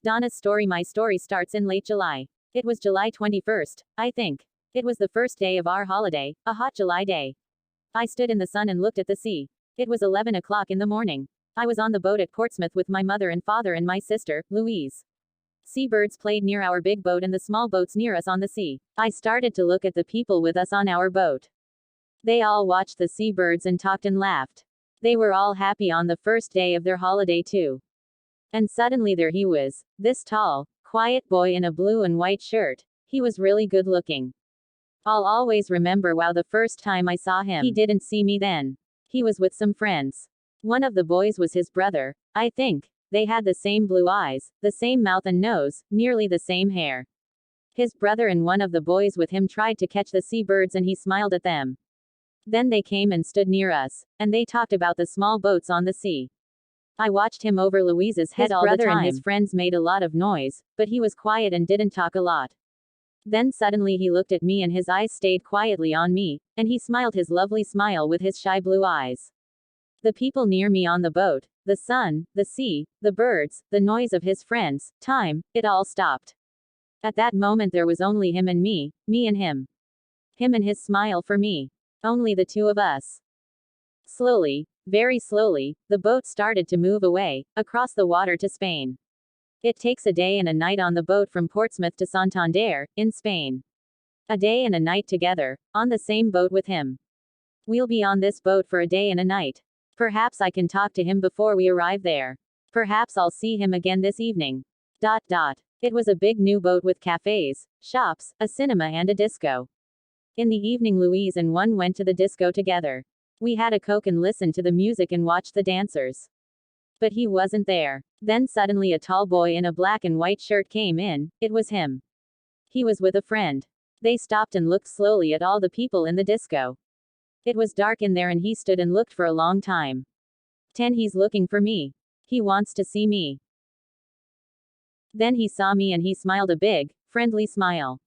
Donna's story. My story starts in late July. It was July 21st, I think. It was the first day of our holiday, a hot July day. I stood in the sun and looked at the sea. It was 11 o'clock in the morning. I was on the boat at Portsmouth with my mother and father and my sister, Louise. Seabirds played near our big boat and the small boats near us on the sea. I started to look at the people with us on our boat. They all watched the seabirds and talked and laughed. They were all happy on the first day of their holiday too. And suddenly there he was, this tall, quiet boy in a blue and white shirt. He was really good looking. I'll always remember wow the first time I saw him. He didn't see me then. He was with some friends. One of the boys was his brother, I think. They had the same blue eyes, the same mouth and nose, nearly the same hair. His brother and one of the boys with him tried to catch the seabirds and he smiled at them. Then they came and stood near us, and they talked about the small boats on the sea. I watched him over Louise's head all the time. His brother and his friends made a lot of noise, but he was quiet and didn't talk a lot. Then suddenly he looked at me and his eyes stayed quietly on me, and he smiled his lovely smile with his shy blue eyes. The people near me on the boat, the sun, the sea, the birds, the noise of his friends, time, it all stopped. At that moment there was only him and me and him. Him and his smile for me. Only the two of us. Slowly, very slowly, the boat started to move away, across the water to Spain. It takes a day and a night on the boat from Portsmouth to Santander, in Spain. A day and a night together, on the same boat with him. We'll be on this boat for a day and a night. Perhaps I can talk to him before we arrive there. Perhaps I'll see him again this evening. It was a big new boat with cafes, shops, a cinema and a disco. In the evening Louise and one went to the disco together. We had a Coke and listened to the music and watched the dancers. But he wasn't there. Then suddenly a tall boy in a black and white shirt came in, it was him. He was with a friend. They stopped and looked slowly at all the people in the disco. It was dark in there and he stood and looked for a long time. He's looking for me. He wants to see me. Then he saw me and he smiled a big, friendly smile.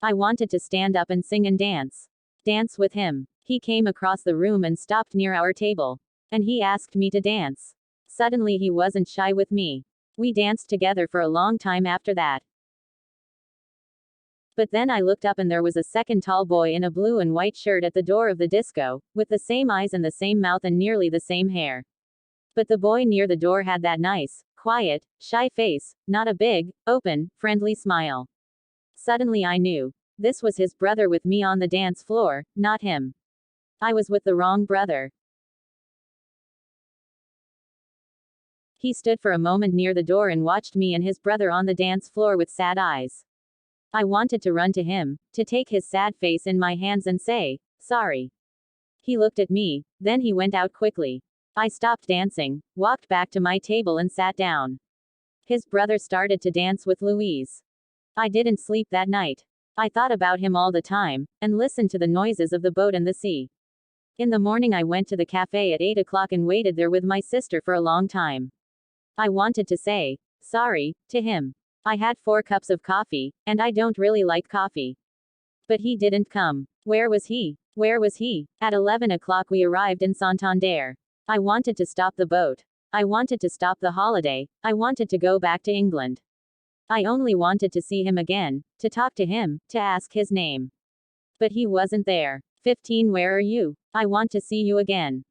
I wanted to stand up and sing and dance. Dance with him. He came across the room and stopped near our table. And he asked me to dance. Suddenly he wasn't shy with me. We danced together for a long time after that. But then I looked up and there was a second tall boy in a blue and white shirt at the door of the disco, with the same eyes and the same mouth and nearly the same hair. But the boy near the door had that nice, quiet, shy face, not a big, open, friendly smile. Suddenly I knew. This was his brother with me on the dance floor, not him. I was with the wrong brother. He stood for a moment near the door and watched me and his brother on the dance floor with sad eyes. I wanted to run to him, to take his sad face in my hands and say, sorry. He looked at me, then he went out quickly. I stopped dancing, walked back to my table and sat down. His brother started to dance with Louise. I didn't sleep that night. I thought about him all the time, and listened to the noises of the boat and the sea. In the morning I went to the cafe at 8 o'clock and waited there with my sister for a long time. I wanted to say, sorry, to him. I had 4 cups of coffee, and I don't really like coffee. But he didn't come. Where was he? Where was he? At 11 o'clock we arrived in Santander. I wanted to stop the boat. I wanted to stop the holiday. I wanted to go back to England. I only wanted to see him again, to talk to him, to ask his name. But he wasn't there. 15 Where are you? I want to see you again.